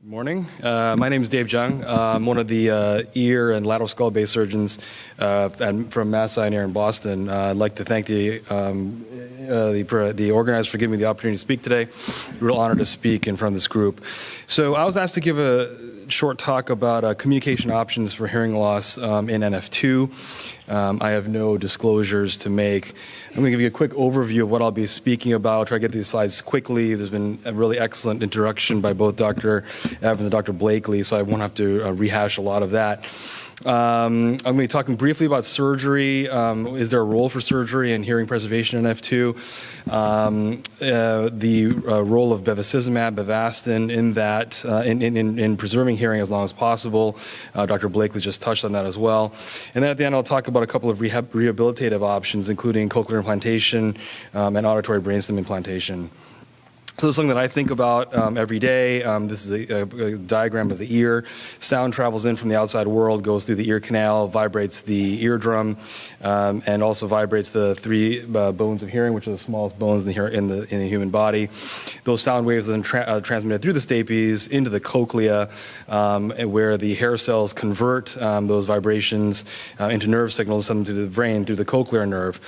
Good morning. My name is Dave Jung. I'm one of the ear and lateral skull-based surgeons from Mass Sinai here in Boston. I'd like to thank the organizers for giving me the opportunity to speak today. Real honor to speak in front of this group. So I was asked to give a short talk about communication options for hearing loss in NF2. I have no disclosures to make. I'm going to give you a quick overview of what I'll be speaking about. I'll try to get these slides quickly. There's been a really excellent introduction by both Dr. Evans and Dr. Blakely, so I won't have to rehash a lot of that. I'm going to be talking briefly about surgery. Is there a role for surgery in hearing preservation in F2? The role of bevacizumab, Avastin, in that in preserving hearing as long as possible. Dr. Blakely just touched on that as well. And then at the end, I'll talk about a couple of rehabilitative options, including cochlear implantation and auditory brainstem implantation. So this is something that I think about every day. This is a diagram of the ear. Sound travels in from the outside world, goes through the ear canal, vibrates the eardrum, and also vibrates the three bones of hearing, which are the smallest bones in the human body. Those sound waves are then transmitted through the stapes into the cochlea, where the hair cells convert those vibrations into nerve signals, send them to the brain through the cochlear nerve.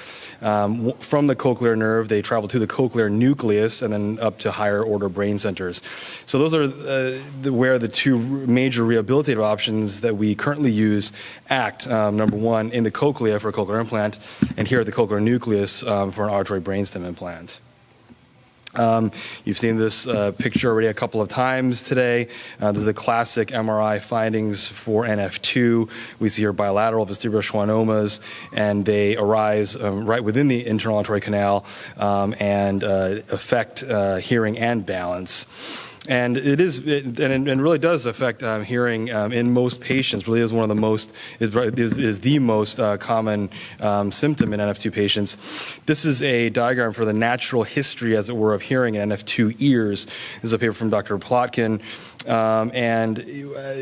From the cochlear nerve, they travel to the cochlear nucleus and then up to higher order brain centers. So those are where the two major rehabilitative options that we currently use act. Number one, in the cochlea for a cochlear implant, and here at the cochlear nucleus for an auditory brainstem implant. You've seen this picture already a couple of times today. This is a classic MRI findings for NF2. We see here bilateral vestibular schwannomas, and they arise right within the internal auditory canal and affect hearing and balance. And it really does affect hearing in most patients. Really is one of the most is the most common symptom in NF2 patients. This is a diagram for the natural history, as it were, of hearing in NF2 ears. This is a paper from Dr. Plotkin.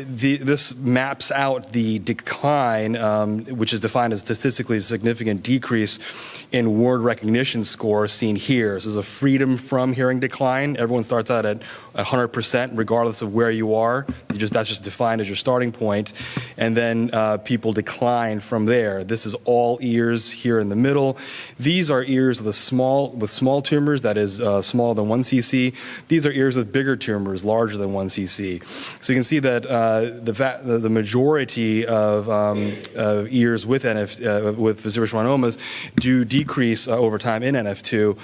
This maps out the decline, which is defined as statistically significant decrease in word recognition score seen here. So there's a freedom from hearing decline. Everyone starts out at 100%, regardless of where you are. That's just defined as your starting point. And then people decline from there. This is all ears here in the middle. These are ears with small tumors, that is smaller than 1 cc. These are ears with bigger tumors, larger than 1 cc. So you can see that the majority of ears with vestibular schwannomas do decrease over time in NF2,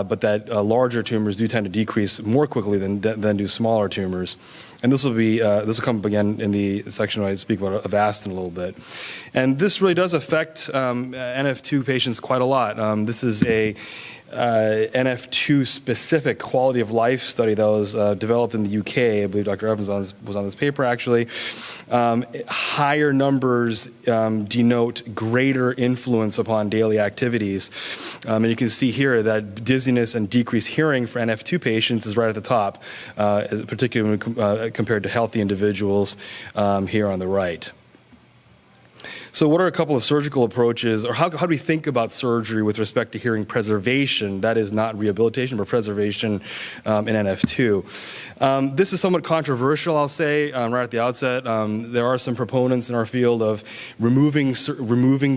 but that larger tumors do tend to decrease more quickly than do smaller tumors. And this will come up again in the section where I speak about Avastin a little bit. And this really does affect NF2 patients quite a lot. This is a NF2 specific quality of life study that was developed in the UK. I believe Dr. Evans was on this paper actually. Higher numbers denote greater influence upon daily activities. And you can see here that dizziness and decreased hearing for NF2 patients is right at the top, particularly compared to healthy individuals here on the right. So what are a couple of surgical approaches, or how do we think about surgery with respect to hearing preservation? That is not rehabilitation, but preservation in NF2. This is somewhat controversial, I'll say, right at the outset. There are some proponents in our field of removing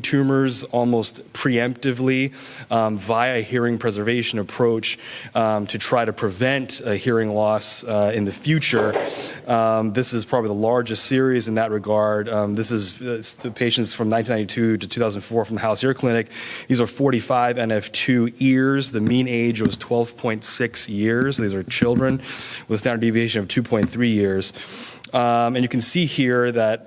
tumors almost preemptively via a hearing preservation approach to try to prevent a hearing loss in the future. This is probably the largest series in that regard. This is patients from 1992 to 2004 from the House Ear Clinic. These are 45 NF2 ears. The mean age was 12.6 years. These are children with a standard deviation of 2.3 years. And you can see here that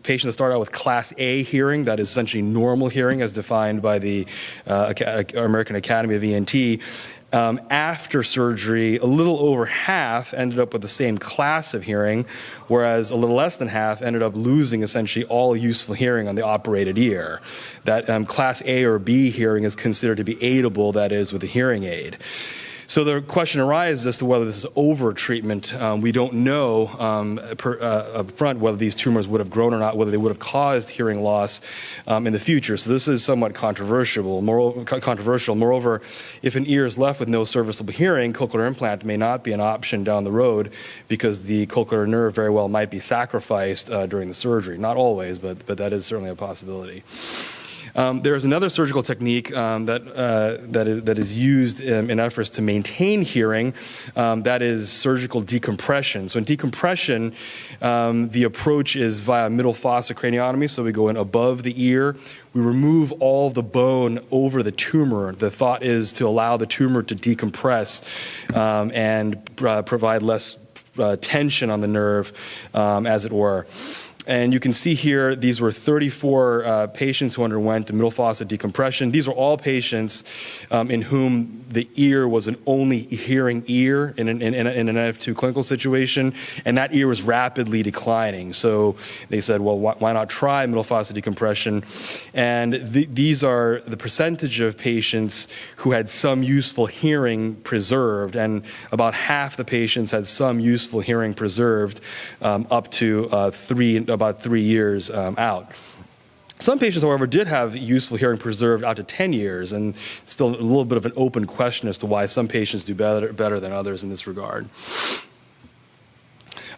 patients that start out with Class A hearing, that is essentially normal hearing as defined by the American Academy of ENT, after surgery, a little over half ended up with the same class of hearing, whereas a little less than half ended up losing essentially all useful hearing on the operated ear. That Class A or B hearing is considered to be aidable, that is, with a hearing aid. So the question arises as to whether this is over-treatment. We don't know up front whether these tumors would have grown or not, whether they would have caused hearing loss in the future. So this is somewhat controversial. Moreover, if an ear is left with no serviceable hearing, cochlear implant may not be an option down the road because the cochlear nerve very well might be sacrificed during the surgery. Not always, but that is certainly a possibility. There is another surgical technique that is used in efforts to maintain hearing. That is surgical decompression. So in decompression, the approach is via middle fossa craniotomy. So we go in above the ear. We remove all the bone over the tumor. The thought is to allow the tumor to decompress and provide less tension on the nerve, as it were. And you can see here, these were 34 patients who underwent middle fossa decompression. These were all patients in whom the ear was an only hearing ear in an NF2 clinical situation, and that ear was rapidly declining. So they said, well, why not try middle fossa decompression? And these are the percentage of patients who had some useful hearing preserved, and about half the patients had some useful hearing preserved up to about 3 years out. Some patients, however, did have useful hearing preserved out to 10 years, and still a little bit of an open question as to why some patients do better than others in this regard.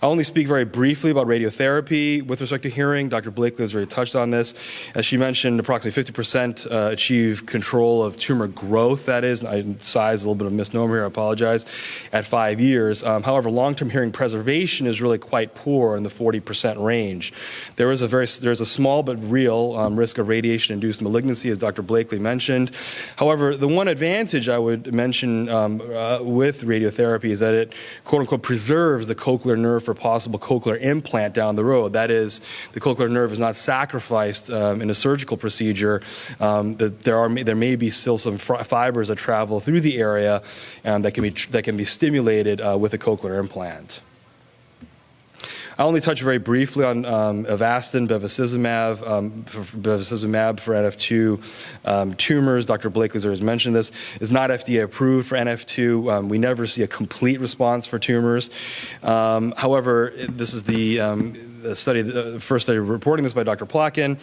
I'll only speak very briefly about radiotherapy with respect to hearing. Dr. Blakely has already touched on this. As she mentioned, approximately 50% achieve control of tumor growth, that is. Size, a little bit of a misnomer here, I apologize, at 5 years. However, long-term hearing preservation is really quite poor in the 40% range. There's a small but real risk of radiation-induced malignancy, as Dr. Blakely mentioned. However, the one advantage I would mention with radiotherapy is that it, quote-unquote, preserves the cochlear nerve for possible cochlear implant down the road. That is, the cochlear nerve is not sacrificed in a surgical procedure. There may be still some fibers that travel through the area that can be stimulated with a cochlear implant. I'll only touch very briefly on Avastin, bevacizumab for NF2 tumors. Dr. Blakely's already mentioned this. It's not FDA approved for NF2. We never see a complete response for tumors. However, this is the first study reporting this by Dr. Plotkin.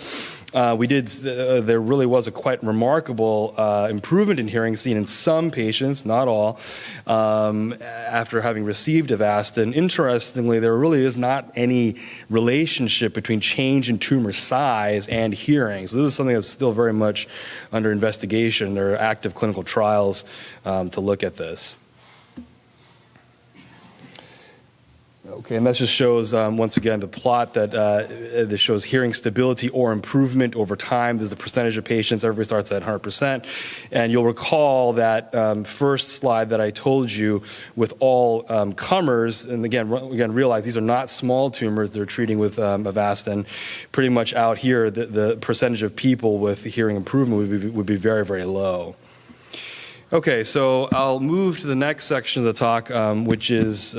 There really was a quite remarkable improvement in hearing seen in some patients, not all, after having received Avastin. Interestingly, there really is not any relationship between change in tumor size and hearing. So this is something that's still very much under investigation. There are active clinical trials to look at this. Okay, and that just shows, once again, the plot that shows hearing stability or improvement over time. There's the percentage of patients. Everybody starts at 100%. And you'll recall that first slide that I told you with all comers, and again, realize these are not small tumors they're treating with Avastin. Pretty much out here, the percentage of people with hearing improvement would be very, very low. Okay, so I'll move to the next section of the talk, which is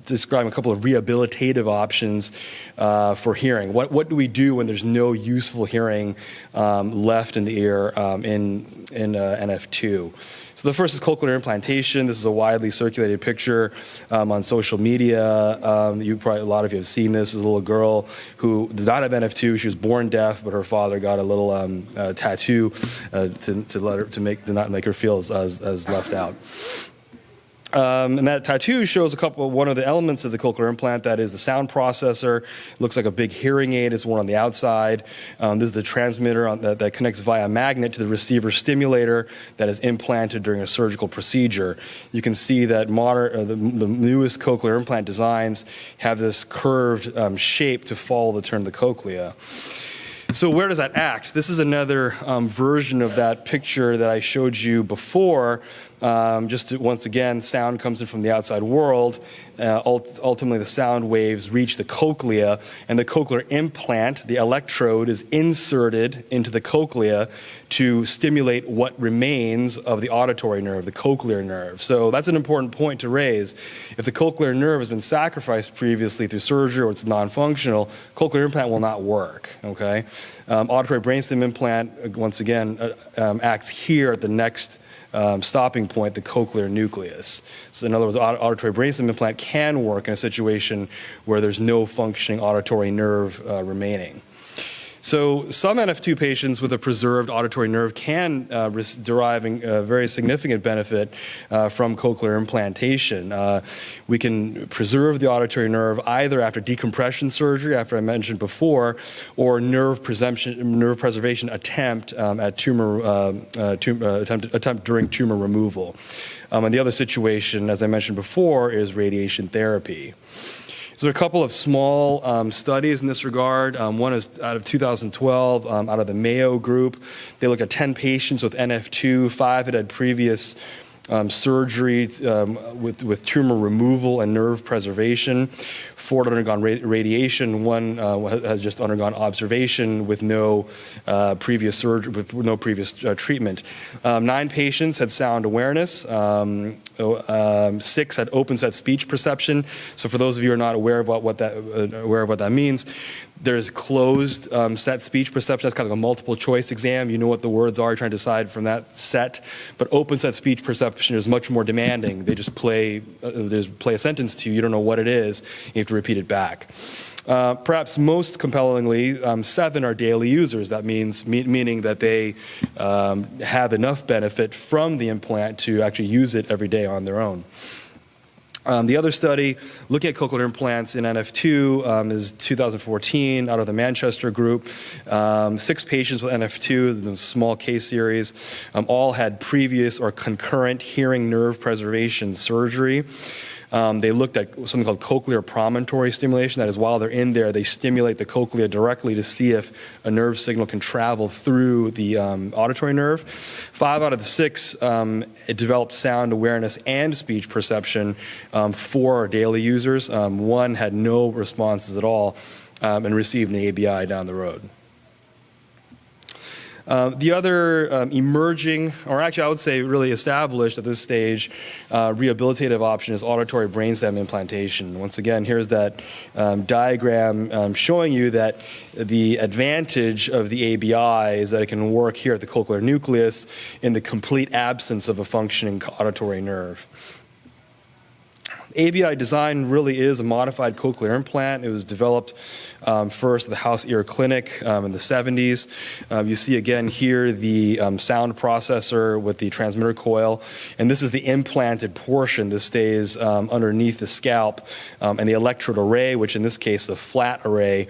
describing a couple of rehabilitative options for hearing. What do we do when there's no useful hearing left in the ear in NF2? So the first is cochlear implantation. This is a widely circulated picture on social media. A lot of you have seen this. This is a little girl who does not have NF2. She was born deaf, but her father got a little tattoo to not make her feel as left out. And that tattoo shows one of the elements of the cochlear implant, that is the sound processor. It looks like a big hearing aid. It's one on the outside. This is the transmitter that connects via magnet to the receiver stimulator that is implanted during a surgical procedure. You can see that the newest cochlear implant designs have this curved shape to follow the turn of the cochlea. So where does that act? This is another version of that picture that I showed you before. Once again, sound comes in from the outside world. Ultimately, the sound waves reach the cochlea, and the cochlear implant, the electrode, is inserted into the cochlea to stimulate what remains of the auditory nerve, the cochlear nerve. So that's an important point to raise. If the cochlear nerve has been sacrificed previously through surgery or it's non-functional, cochlear implant will not work. Okay, auditory brainstem implant, once again, acts here at the next stopping point, the cochlear nucleus. So in other words, auditory brainstem implant can work in a situation where there's no functioning auditory nerve remaining. So some NF2 patients with a preserved auditory nerve can derive a very significant benefit from cochlear implantation. We can preserve the auditory nerve either after decompression surgery, after I mentioned before, or nerve preservation attempt at attempt during tumor removal. And the other situation, as I mentioned before, is radiation therapy. So there are a couple of small studies in this regard. One is out of 2012, out of the Mayo group. They looked at 10 patients with NF2. 5 had previous surgery with tumor removal and nerve preservation. 4 had undergone radiation. 1 has just undergone observation with no previous surgery, with no previous treatment. 9 patients had sound awareness. 6 had open set speech perception. So for those of you who are not aware of what that means, there's closed set speech perception. That's kind of a multiple choice exam. You know what the words are. You're trying to decide from that set. But open set speech perception is much more demanding. They just play a sentence to you. You don't know what it is. You have to repeat it back. Perhaps most compellingly, 7 are daily users. That meaning that they have enough benefit from the implant to actually use it every day on their own. The other study looking at cochlear implants in NF2 is 2014 out of the Manchester group. 6 patients with NF2, the small case series, all had previous or concurrent hearing nerve preservation surgery. They looked at something called cochlear promontory stimulation. That is, while they're in there, they stimulate the cochlea directly to see if a nerve signal can travel through the auditory nerve. 5 out of the 6 it developed sound awareness and speech perception for daily users. 1 had no responses at all and received an ABI down the road. The other emerging, or actually I would say really established at this stage, rehabilitative option is auditory brainstem implantation. Once again, here's that diagram showing you that the advantage of the ABI is that it can work here at the cochlear nucleus in the complete absence of a functioning auditory nerve. ABI Design really is a modified cochlear implant. It was developed first at the House Ear Clinic in the 70s. You see again here the sound processor with the transmitter coil, and this is the implanted portion. This stays underneath the scalp, and the electrode array, which in this case a flat array,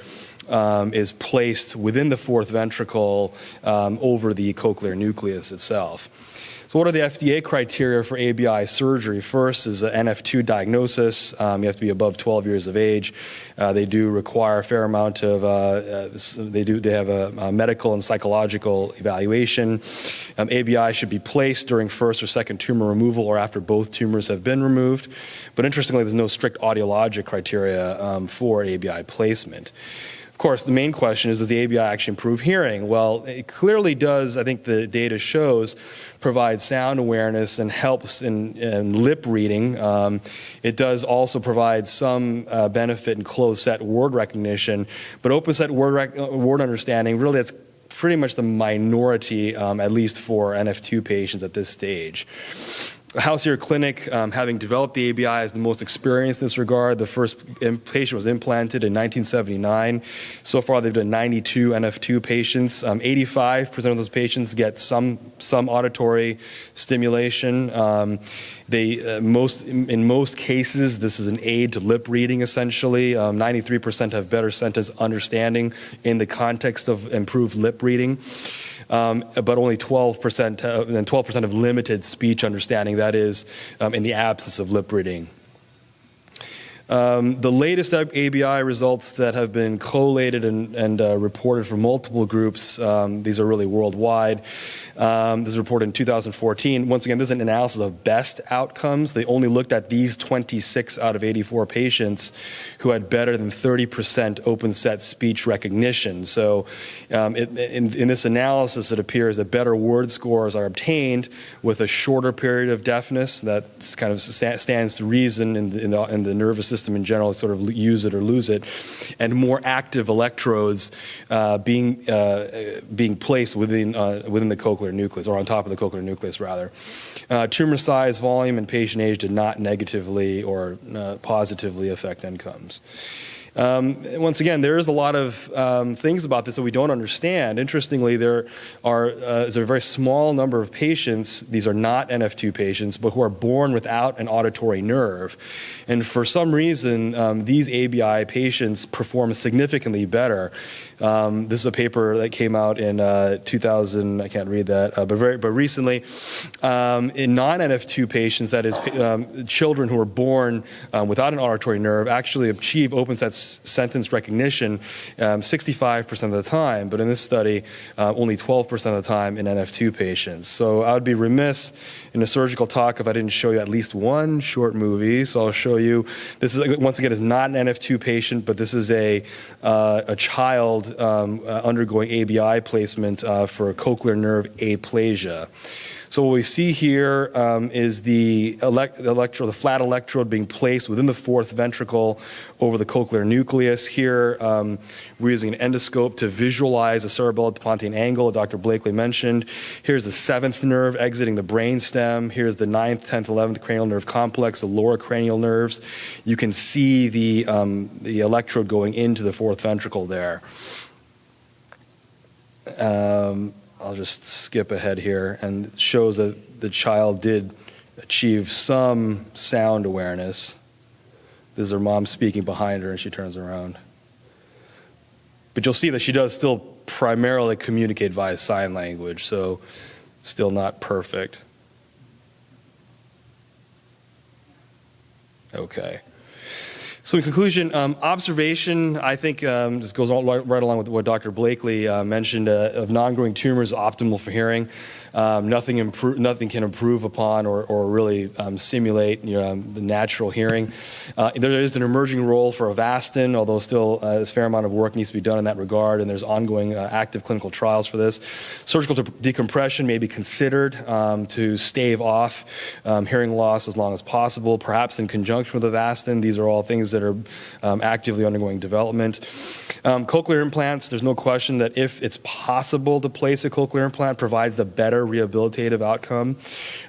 is placed within the fourth ventricle over the cochlear nucleus itself. So what are the FDA criteria for ABI surgery? First is an NF2 diagnosis. You have to be above 12 years of age. They do require a fair amount of, they have a medical and psychological evaluation. ABI should be placed during first or second tumor removal or after both tumors have been removed. But interestingly, there's no strict audiologic criteria for ABI placement. Of course, the main question is, does the ABI actually improve hearing? Well, it clearly does, I think the data shows, provide sound awareness and helps in lip reading. It does also provide some benefit in closed set word recognition, but open set word understanding, really that's pretty much the minority, at least for NF2 patients at this stage. House Ear Clinic, having developed the ABI, is the most experienced in this regard. The first patient was implanted in 1979. So far, they've done 92 NF2 patients. 85% of those patients get some auditory stimulation. In most cases, this is an aid to lip reading, essentially. 93% have better sentence understanding in the context of improved lip reading. But only 12% have limited speech understanding, that is, in the absence of lip reading. The latest ABI results that have been collated and reported from multiple groups, these are really worldwide. This is reported in 2014. Once again, this is an analysis of best outcomes. They only looked at these 26 out of 84 patients who had better than 30% open set speech recognition. So in this analysis, it appears that better word scores are obtained with a shorter period of deafness. That kind of stands to reason in the nervous system system in general, sort of use it or lose it, and more active electrodes being placed within the cochlear nucleus, or on top of the cochlear nucleus rather. Tumor size, volume, and patient age did not negatively or positively affect outcomes. Once again, there is a lot of things about this that we don't understand. Interestingly, there is a very small number of patients, these are not NF2 patients, but who are born without an auditory nerve. And for some reason, these ABI patients perform significantly better. This is a paper that came out in 2000, I can't read that, but recently, in non-NF2 patients, that is children who are born without an auditory nerve, actually achieve open sentence recognition 65% of the time, but in this study, only 12% of the time in NF2 patients. So I would be remiss in a surgical talk if I didn't show you at least one short movie. So I'll show you. This is, once again, is not an NF2 patient, but this is a child undergoing ABI placement for cochlear nerve aplasia. So what we see here is the flat electrode being placed within the fourth ventricle over the cochlear nucleus. Here, we're using an endoscope to visualize the cerebellopontine angle Dr. Blakely mentioned. Here's the seventh nerve exiting the brainstem. Here's the 9th, 10th, 11th cranial nerve complex, the lower cranial nerves. You can see the electrode going into the fourth ventricle there. I'll just skip ahead here, and it shows that the child did achieve some sound awareness. This is her mom speaking behind her, and she turns around. But you'll see that she does still primarily communicate via sign language, so still not perfect. Okay. So in conclusion, observation, I think, this goes right along with what Dr. Blakely mentioned, of non-growing tumors is optimal for hearing. Nothing can improve upon or really simulate the natural hearing. There is an emerging role for Avastin, although still a fair amount of work needs to be done in that regard, and there's ongoing active clinical trials for this. Surgical decompression may be considered to stave off hearing loss as long as possible, perhaps in conjunction with Avastin. These are all things that are actively undergoing development. Cochlear implants, there's no question that if it's possible to place a cochlear implant, provides the better rehabilitative outcome.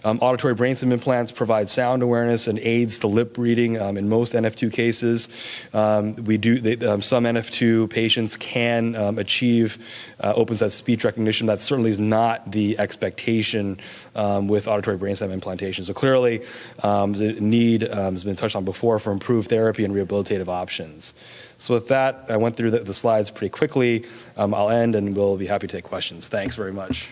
Auditory brainstem implants provide sound awareness and aids to lip reading in most NF2 cases. Some NF2 patients can achieve open-set speech recognition. That certainly is not the expectation with auditory brainstem implantation. So clearly, the need has been touched on before for improved therapy and rehabilitative options. So with that, I went through the slides pretty quickly. I'll end, and we'll be happy to take questions. Thanks very much.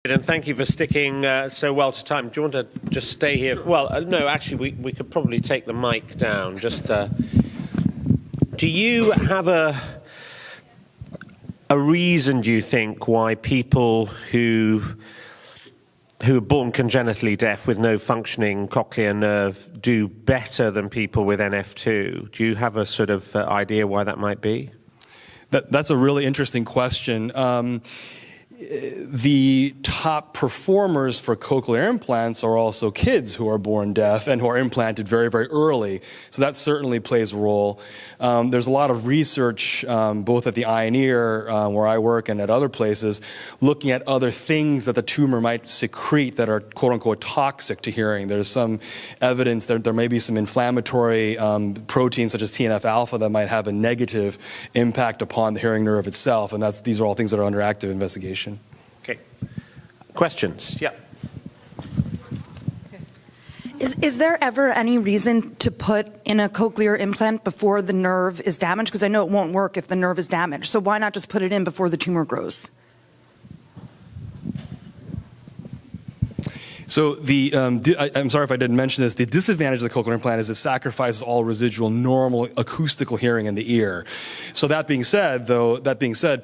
And thank you for sticking so well to time. Do you want to just stay here? Sure. Well, no, actually, we could probably take the mic down. Just, do you have a reason, do you think, why people who are born congenitally deaf with no functioning cochlear nerve do better than people with NF2? Do you have a sort of idea why that might be? That's a really interesting question. The top performers for cochlear implants are also kids who are born deaf and who are implanted very, very early. So that certainly plays a role. There's a lot of research, both at the Eye and Ear, where I work, and at other places, looking at other things that the tumor might secrete that are quote-unquote toxic to hearing. There's some evidence that there may be some inflammatory proteins such as TNF-alpha that might have a negative impact upon the hearing nerve itself, and these are all things that are under active investigation. Okay. Questions? Yeah. Is there ever any reason to put in a cochlear implant before the nerve is damaged? Because I know it won't work if the nerve is damaged. So why not just put it in before the tumor grows? So I'm sorry if I didn't mention this, the disadvantage of the cochlear implant is it sacrifices all residual normal acoustical hearing in the ear. So that being said,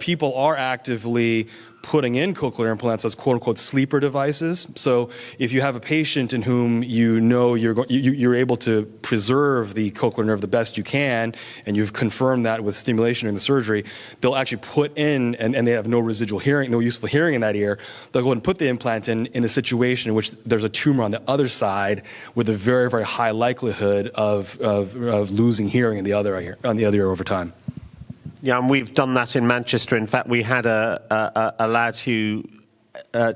people are actively putting in cochlear implants as quote-unquote sleeper devices. So if you have a patient in whom you know you're able to preserve the cochlear nerve the best you can, and you've confirmed that with stimulation during the surgery, they'll actually put in, and they have no residual hearing, no useful hearing in that ear, they'll go and put the implant in a situation in which there's a tumor on the other side with a very, very high likelihood of losing hearing in the other ear, on the other ear over time. Yeah, and we've done that in Manchester. In fact, we had a lad who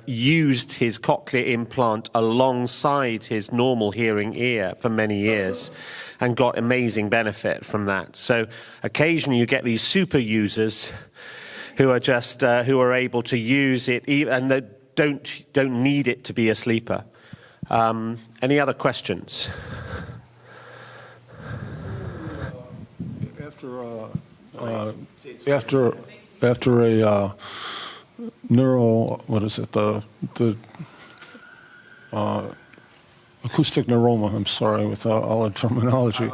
used his cochlear implant alongside his normal hearing ear for many years and got amazing benefit from that. So occasionally you get these super users who are just who are able to use it and they don't need it to be a sleeper. Any other questions? After a acoustic neuroma, I'm sorry with all the terminology.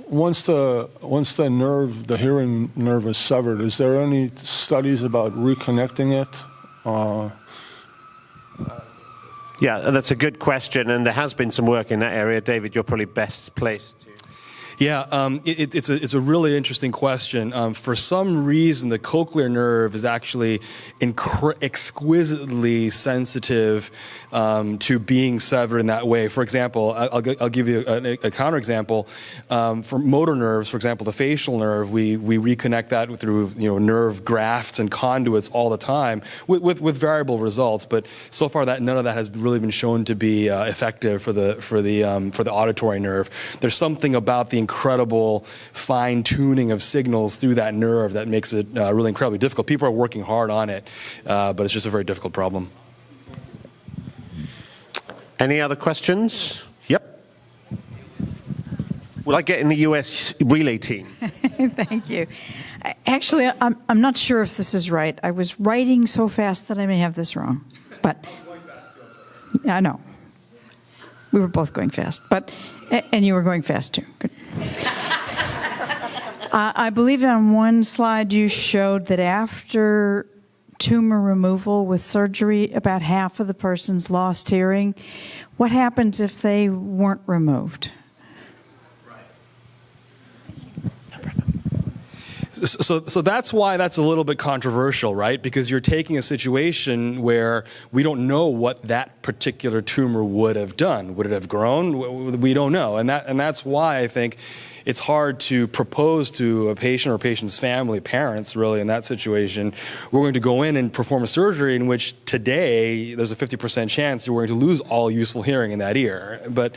Once the nerve, the hearing nerve is severed, is there any studies about reconnecting it? Yeah, that's a good question, and there has been some work in that area. David, you're probably best placed to. Yeah, it's a really interesting question. For some reason, the cochlear nerve is actually exquisitely sensitive to being severed in that way. For example, I'll give you a counterexample. For motor nerves, for example, the facial nerve, we reconnect that through nerve grafts and conduits all the time with variable results. But so far, none of that has really been shown to be effective for the auditory nerve. There's something about the incredible fine tuning of signals through that nerve that makes it really incredibly difficult. People are working hard on it, but it's just a very difficult problem. Any other questions? Yep. Will I get in the US relay team? Thank you. Actually, I'm not sure if this is right. I was writing so fast that I may have this wrong. But I know. We were both going fast. And you were going fast too. Good. I believe on one slide you showed that after tumor removal with surgery, about half of the persons lost hearing. What happens if they weren't removed? So that's why that's a little bit controversial, right? Because you're taking a situation where we don't know what that particular tumor would have done. Would it have grown? We don't know. And that's why I think it's hard to propose to a patient or a patient's family, parents really in that situation, we're going to go in and perform a surgery in which today there's a 50% chance you're going to lose all useful hearing in that ear. But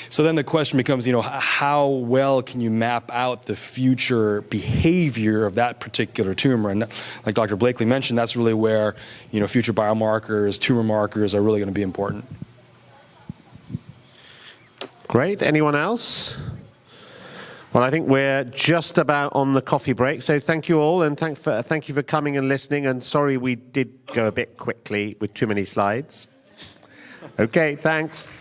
so then the question becomes, how well can you map out the future behavior of that particular tumor? And like Dr. Blakely mentioned, that's really where, future biomarkers, tumor markers are really going to be important. Great. Anyone else? Well, I think we're just about on the coffee break. So thank you all, and thank you for coming and listening. And sorry we did go a bit quickly with too many slides. Okay, thanks.